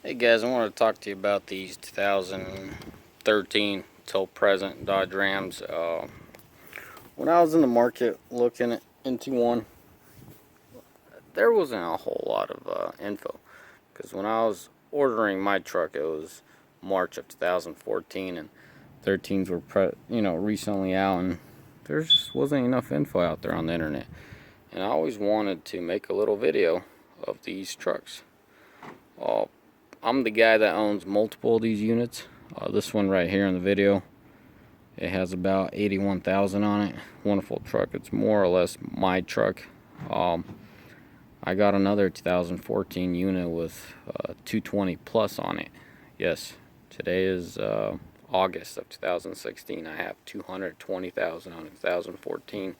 Hey guys, I want to talk to you about these 2013 till present Dodge Rams. When I was in the market looking into one, there wasn't a whole lot of info. Because when I was ordering my truck, it was March of 2014, and 13s were recently out, and there just wasn't enough info out there on the internet. And I always wanted to make a little video of these trucks. I'm the guy that owns multiple of these units. This one right here in the video, it has about 81,000 on it. Wonderful truck. It's more or less my truck. I got another 2014 unit with 220 plus on it. Yes, today is August of 2016. I have 220,000 on a 2014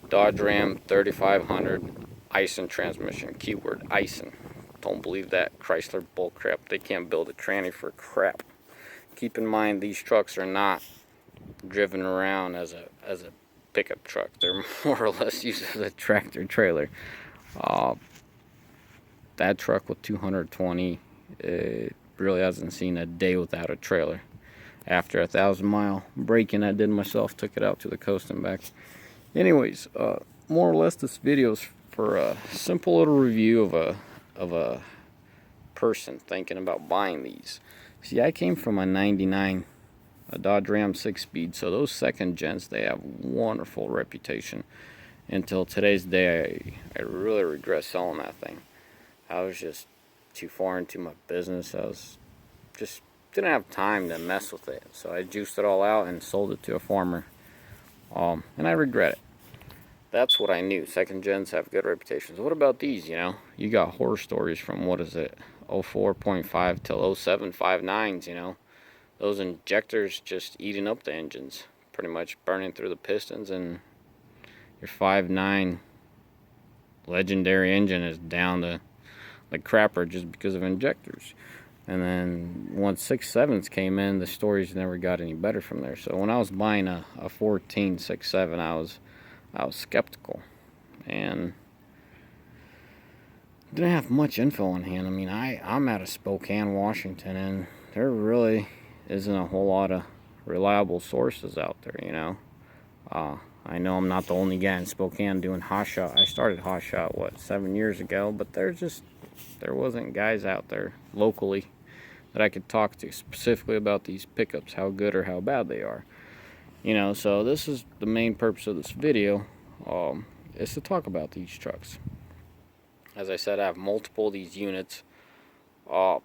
Dodge Ram 3500 Ison transmission. Keyword Ison. Don't believe that Chrysler bullcrap. They can't build a tranny for crap. Keep in mind, these trucks are not driven around as a pickup truck. They're more or less used as a tractor trailer. That truck with 220, it really hasn't seen a day without a trailer. After 1,000-mile braking I did myself, took it out to the coast and back. Anyways, more or less this video is for a simple little review of a person thinking about buying these. See, I came from a 99 a Dodge Ram 6-speed, so those second gens, they have wonderful reputation. Until today's day, I really regret selling that thing. I was just too far into my business. I was just didn't have time to mess with it, so I juiced it all out and sold it to a farmer. And I regret it. That's what I knew. Second gens have good reputations. What about these? You got horror stories from, what is it, 04.5 till 07 5.9s. Those injectors just eating up the engines, pretty much burning through the pistons, and your 5.9 legendary engine is down to the crapper just because of injectors. And then once 6.7s came in, the stories never got any better from there. So when I was buying a 14 6.7, I was skeptical and didn't have much info on hand. I mean, I'm out of Spokane, Washington, and there really isn't a whole lot of reliable sources out there. I know I'm not the only guy in Spokane doing hot shot. I started hot shot 7 years ago, but there wasn't guys out there locally that I could talk to specifically about these pickups, how good or how bad they are. So this is the main purpose of this video, is to talk about these trucks. As I said, I have multiple of these units. I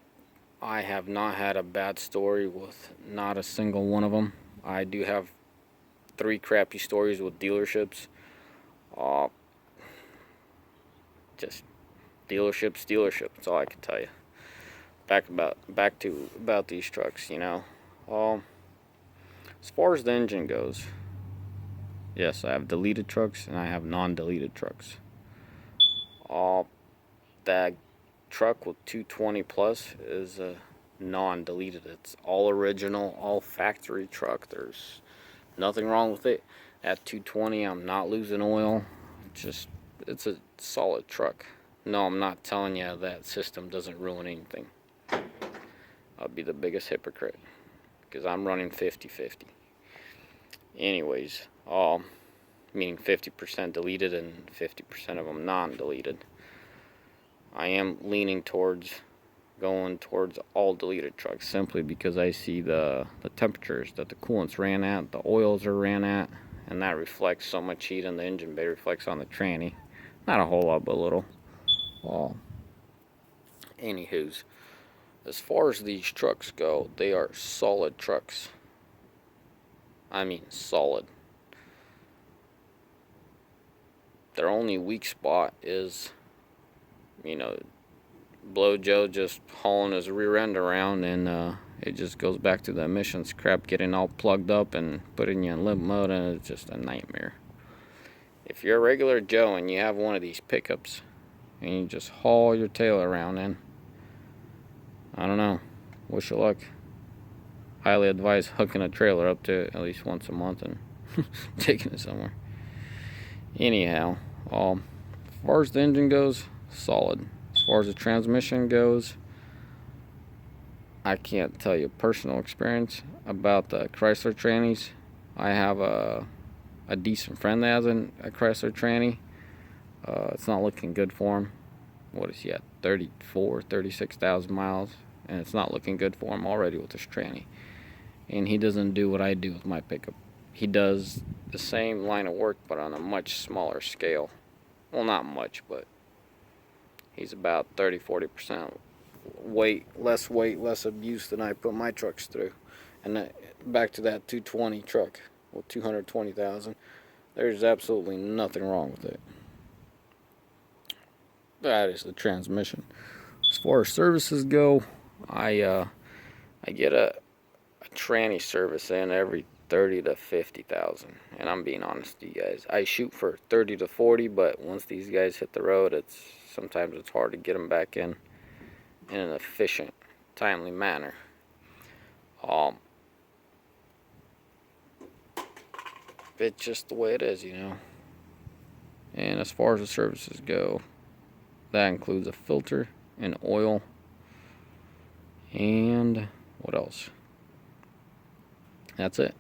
have not had a bad story with not a single one of them. I do have 3 crappy stories with dealerships. Just dealerships. That's all I can tell you. Back to these trucks. As far as the engine goes, yes, I have deleted trucks and I have non-deleted trucks. That truck with 220 plus is a non-deleted. It's all original, all factory truck. There's nothing wrong with it. At 220, I'm not losing oil. It's a solid truck. No, I'm not telling you that system doesn't ruin anything. I'll be the biggest hypocrite, because I'm running 50-50. Anyways, meaning 50% deleted and 50% of them non-deleted. I am leaning going towards all deleted trucks, simply because I see the temperatures that the coolants ran at, the oils are ran at, and that reflects so much heat in the engine bay, reflects on the tranny. Not a whole lot, but a little. Anywho's, as far as these trucks go, they are solid trucks. I mean solid. Their only weak spot is, Blow Joe just hauling his rear end around, and it just goes back to the emissions crap, getting all plugged up and putting you in limp mode, and it's just a nightmare. If you're a regular Joe and you have one of these pickups and you just haul your tail around in, I don't know, wish you luck. Highly advise hooking a trailer up to it at least once a month and taking it somewhere. Anyhow, as far as the engine goes, solid. As far as the transmission goes, I can't tell you personal experience about the Chrysler trannies. I have a decent friend that has a Chrysler tranny. It's not looking good for him. What is he at? 36,000 miles, and it's not looking good for him already with this tranny. And he doesn't do what I do with my pickup. He does the same line of work, but on a much smaller scale. Well, not much, but he's about 30-40% weight, less abuse than I put my trucks through. And back to that 220 truck with 220,000, there's absolutely nothing wrong with it. That is the transmission. As far as services go, I get a tranny service in every 30 to 50,000, and I'm being honest with you guys. I shoot for 30 to 40, but once these guys hit the road, sometimes it's hard to get them back in an efficient, timely manner. It's just the way it is, you know. And as far as the services go, that includes a filter and oil, and what else? That's it.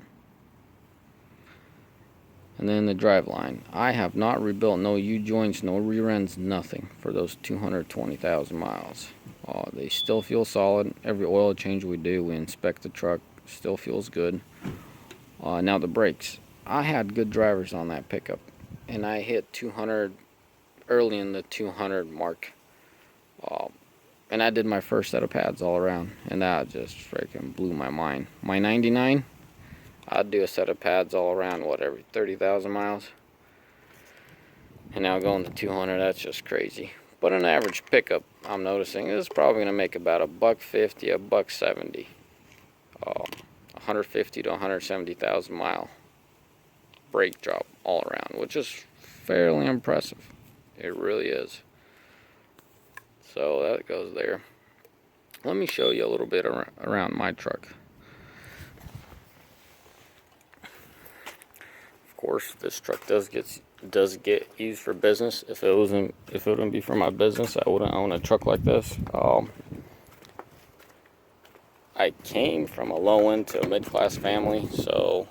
And then the driveline. I have not rebuilt no U-joints, no rear ends, nothing for those 220,000 miles. They still feel solid. Every oil change we do, we inspect the truck, still feels good. Now the brakes. I had good drivers on that pickup, and I hit 200 early in the 200 mark. And I did my first set of pads all around, and that just freaking blew my mind. My 99, I'd do a set of pads all around, every 30,000 miles. And now going to 200, that's just crazy. But an average pickup, I'm noticing, is probably going to make about $150, $170. 150 to 170,000 mile brake job all around, which is fairly impressive. It really is. So that goes there. Let me show you a little bit around my truck. Of course, this truck does get used for business. If it wouldn't be for my business, I wouldn't own a truck like this. I came from a low-end to a mid-class family, so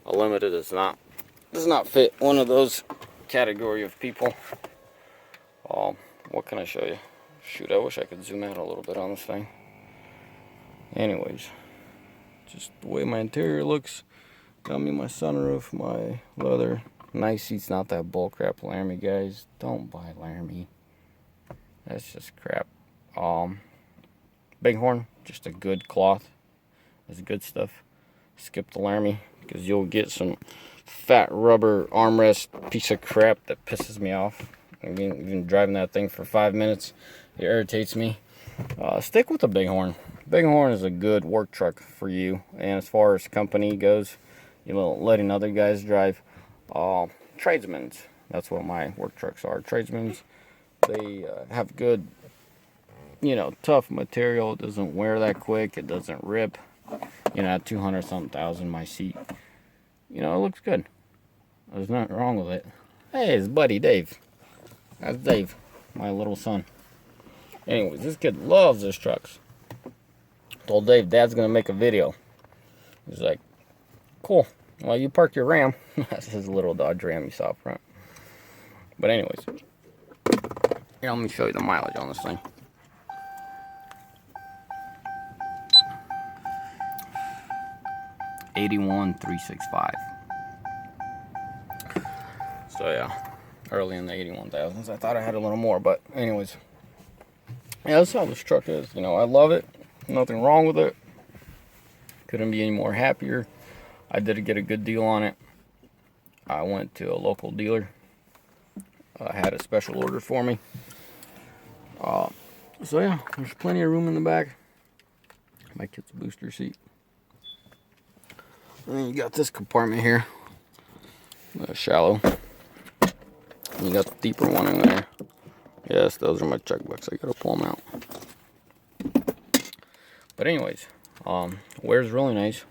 a limited does not fit one of those category of people. What can I show you? Shoot, I wish I could zoom out a little bit on this thing. Anyways, just the way my interior looks. Got me my sunroof, my leather. Nice seats, not that bullcrap Laramie, guys. Don't buy Laramie. That's just crap. Bighorn, just a good cloth. It's good stuff. Skip the Laramie, because you'll get some fat rubber armrest piece of crap that pisses me off. I mean, even driving that thing for 5 minutes, it irritates me. Stick with the Bighorn. Bighorn is a good work truck for you. And as far as company goes, you know, letting other guys drive. Tradesmen's. That's what my work trucks are. Tradesmen's. They have good, you know, tough material. It doesn't wear that quick. It doesn't rip. You know, at 200-something thousand, my seat, you know, it looks good. There's nothing wrong with it. Hey, it's buddy Dave. That's Dave, my little son. Anyways, this kid loves his trucks. Told Dave, Dad's gonna make a video. He's like, cool. Well, you park your Ram. That's his little Dodge Ram you saw up front. But anyways, here, let me show you the mileage on this thing. $81,365. So yeah, early in the 81,000s. I thought I had a little more, but anyways, yeah, that's how this truck is. You know, I love it. Nothing wrong with it. Couldn't be any more happier. I did get a good deal on it. I went to a local dealer. Had a special order for me. So yeah, there's plenty of room in the back. My kid's booster seat. And then you got this compartment here. Shallow. And you got the deeper one in there. Yes, those are my checkbooks. I gotta pull them out. But anyways, wears really nice.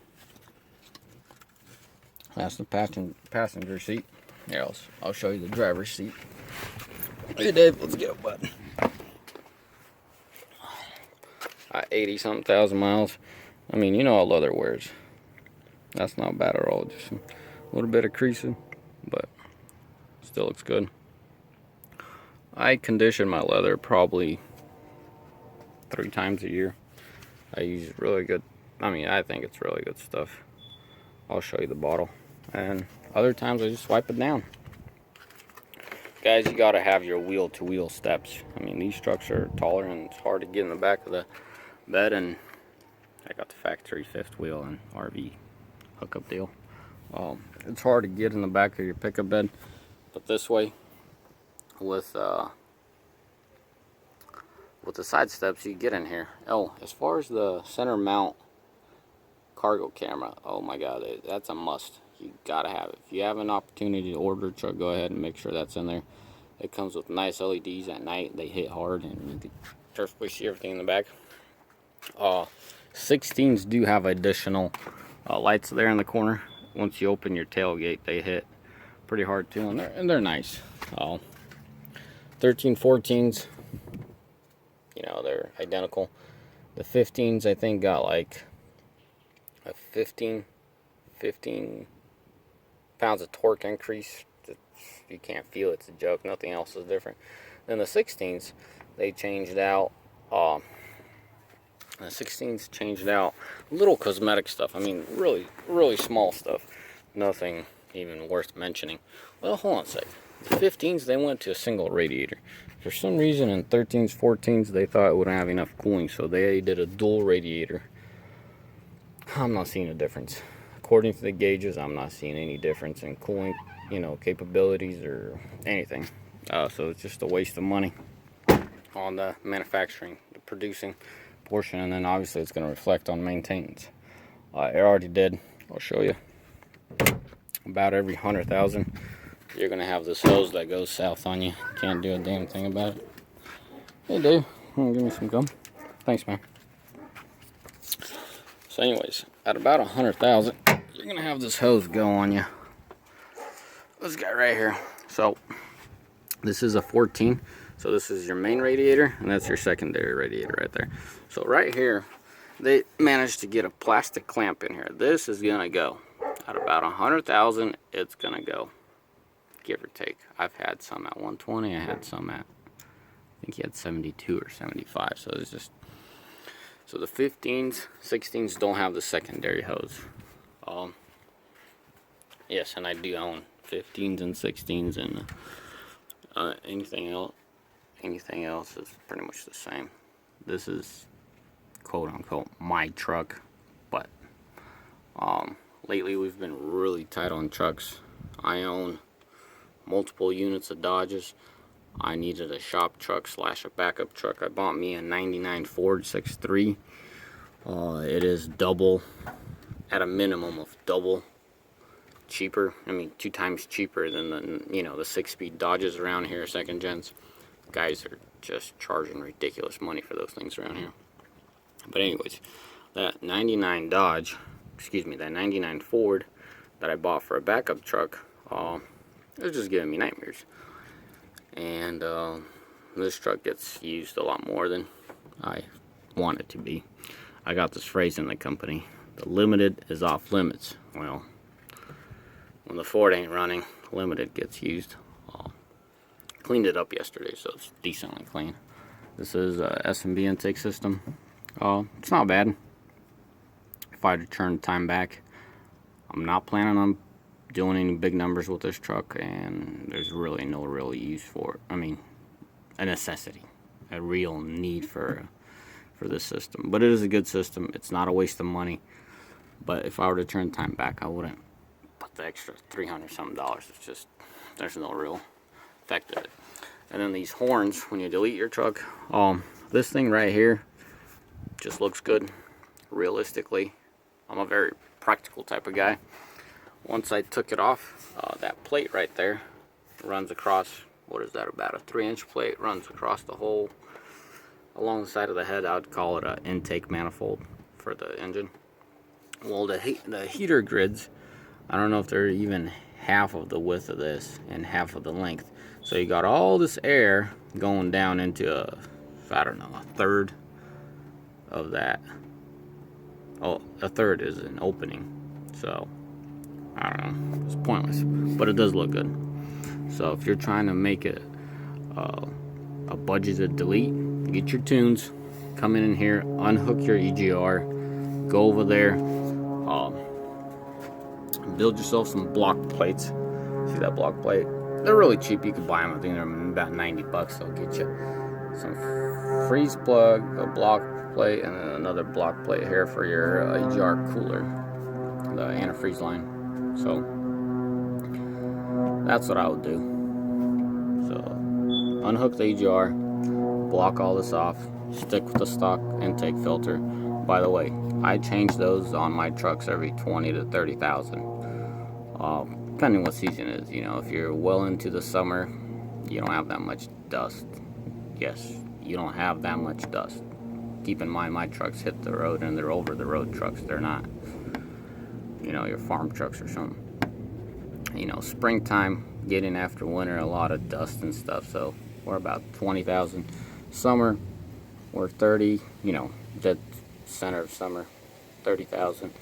That's the passenger seat. Here, I'll show you the driver's seat. Hey Dave, let's get up, bud. 80 something thousand miles. I mean, you know how leather wears. That's not bad at all. Just a little bit of creasing, but still looks good. I condition my leather probably 3 times a year. I use really good, I think it's really good stuff. I'll show you the bottle. And other times I just wipe it down. Guys, you gotta have your wheel-to-wheel steps. I mean, these trucks are taller and it's hard to get in the back of the bed, and I got the factory fifth wheel and RV hookup deal. It's hard to get in the back of your pickup bed, but this way, with the side steps, you get in here. Oh, as far as the center mount cargo camera, oh my god, that's a must. You gotta have it. If you have an opportunity to order a truck, go ahead and make sure that's in there. It comes with nice LEDs at night. They hit hard and you can perfectly see everything in the back. 16s do have additional lights there in the corner. Once you open your tailgate, they hit pretty hard too, and they're nice. 13, 14s, you know, they're identical. The 15s, I think, got like a 15 pounds of torque increase. You can't feel it. It's a joke. Nothing else is different. Then the 16s, they changed out. The 16s changed out little cosmetic stuff. I mean, really, really small stuff. Nothing even worth mentioning. Well, hold on a sec. The 15s, they went to a single radiator. For some reason, in 13s, 14s, they thought it wouldn't have enough cooling, so they did a dual radiator. I'm not seeing a difference. According to the gauges, I'm not seeing any difference in cooling, you know, capabilities or anything. So it's just a waste of money on the manufacturing, the producing portion, and then obviously it's going to reflect on maintenance. It already did. I'll show you. About every 100,000, you're going to have this hose that goes south on you. Can't do a damn thing about it. Hey, Dave, give me some gum. Thanks, man. So anyways, at about 100,000, you're going to have this hose go on you. This guy right here. So this is a 14. So this is your main radiator, and that's your secondary radiator right there. So right here, they managed to get a plastic clamp in here. This is going to go. At about 100,000, it's going to go. Give or take. I've had some at 120. I had some at, I think he had 72 or 75. So it's just, so the 15s, 16s don't have the secondary hose. Yes, and I do own 15s and 16s, and anything else is pretty much the same. This is quote unquote my truck, but lately we've been really tight on trucks. I own multiple units of Dodges. I needed a shop truck / a backup truck. I bought me a 99 Ford 6.3. It is double, at a minimum of double cheaper. I mean, 2 times cheaper than the, you know, the 6-speed Dodges around here, second gens. Guys are just charging ridiculous money for those things around here. But anyways, that 99 Dodge, excuse me, that 99 Ford that I bought for a backup truck, it was just giving me nightmares. And this truck gets used a lot more than I want it to be. I got this phrase in the company: the limited is off limits. Well, when the Ford ain't running, limited gets used. Cleaned it up yesterday, so it's decently clean. This is a S&B intake system. It's not bad. If I had to turn time back, I'm not planning on doing any big numbers with this truck, and there's really no real use for it. I mean, a necessity, a real need for this system. But it is a good system. It's not a waste of money. But if I were to turn time back, I wouldn't put the extra $300-something. It's just, there's no real effect of it. And then these horns, when you delete your truck, this thing right here just looks good. Realistically, I'm a very practical type of guy. Once I took it off, that plate right there runs across, what is that, about a 3-inch plate, runs across the whole, along the side of the head. I would call it an intake manifold for the engine. Well, the heater grids, I don't know if they're even half of the width of this and half of the length. So you got all this air going down into a, I don't know, a third of that, oh, a third is an opening. So I don't know, it's pointless, but it does look good. So if you're trying to make it a budgeted delete, get your tunes, come in here, unhook your EGR, go over there, build yourself some block plates. See that block plate? They're really cheap. You can buy them. I think they're about 90 bucks. They'll get you some freeze plug, a block plate, and then another block plate here for your EGR cooler, the antifreeze line. So that's what I would do. So unhook the EGR, block all this off, stick with the stock intake filter. By the way, I change those on my trucks every 20 to 30,000. Depending what season it is. You know, if you're well into the summer, you don't have that much dust. Yes, you don't have that much dust. Keep in mind, my trucks hit the road and they're over the road trucks. They're not, you know, your farm trucks or something. You know, springtime, getting after winter, a lot of dust and stuff. So we're about 20,000. Summer, we're 30, you know, dead center of summer, 30,000.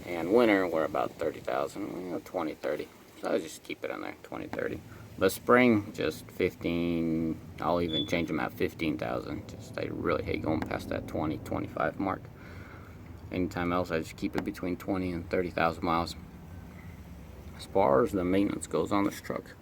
And winter, we're about 30,000, you know, 20, 30. So I just keep it in there, 20, 30. The spring, just 15. I'll even change them at 15,000. Just, I really hate going past that 20, 25 mark. Anytime else, I just keep it between 20 and 30,000 miles. As far as the maintenance goes on this truck,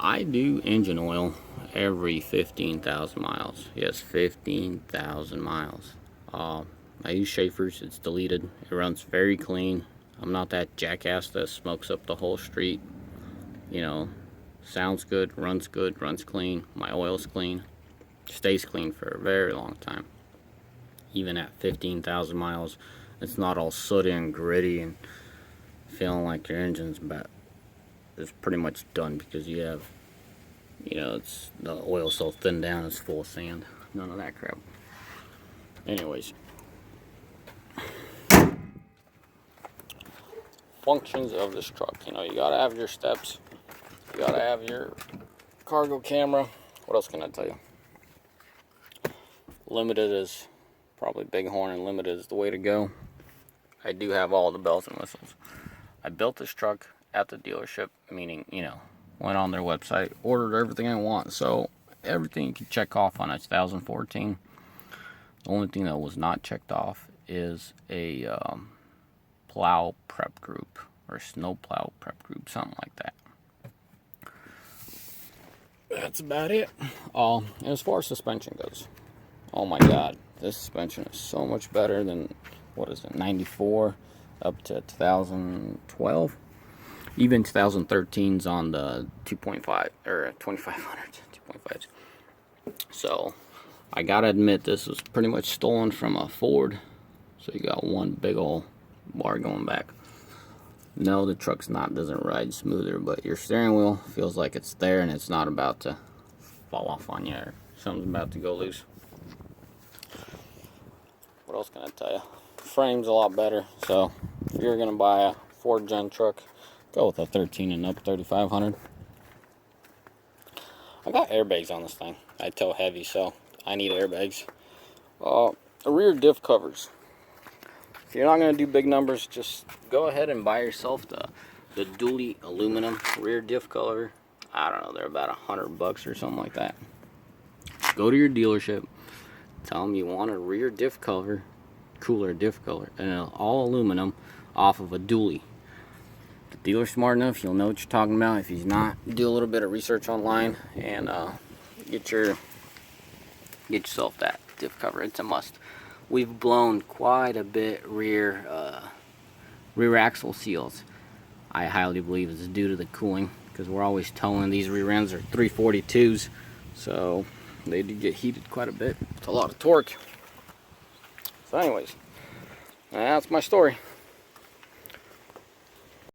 I do engine oil every 15,000 miles. Yes, 15,000 miles. I use Schaefer's. It's deleted. It runs very clean. I'm not that jackass that smokes up the whole street. You know, sounds good, runs clean. My oil's clean. Stays clean for a very long time. Even at 15,000 miles, it's not all sooty and gritty and feeling like your engine's pretty much done, because you have, you know, it's the oil's so thinned down, it's full of sand. None of that crap. Anyways, functions of this truck. You know, you gotta have your steps, you gotta have your cargo camera. What else can I tell you? Limited is probably Bighorn, and limited is the way to go. I do have all the bells and whistles. I built this truck at the dealership, meaning, you know, went on their website, ordered everything I want. So everything you can check off on it. It's 2014. The only thing that was not checked off is a plow prep group, or snow plow prep group, something like that. That's about it. And as far as suspension goes, oh my god, this suspension is so much better than, what is it, 94 up to 2012. Even 2013's on the 2.5 or 2500s, 2.5s. So I gotta admit, this was pretty much stolen from a Ford. So you got one big old bar going back. No, the truck's doesn't ride smoother, but your steering wheel feels like it's there and it's not about to fall off on you, or something's about to go loose. What else can I tell you? Frame's a lot better. So if you're gonna buy a 4th gen truck, go with a 13 and up 3500. I got airbags on this thing. I tow heavy, so I need airbags. Rear diff covers. If you're not going to do big numbers, just go ahead and buy yourself the dually aluminum rear diff cover. I don't know, they're about $100 or something like that. Go to your dealership, tell them you want a rear diff cover, cooler diff cover, and all aluminum off of a dually. The dealer's smart enough, he'll know what you're talking about. If he's not, do a little bit of research online and get yourself that diff cover. It's a must. We've blown quite a bit rear axle seals. I highly believe it's due to the cooling, because we're always towing these rear ends are 342s, so they do get heated quite a bit. It's a lot of torque. So anyways, that's my story.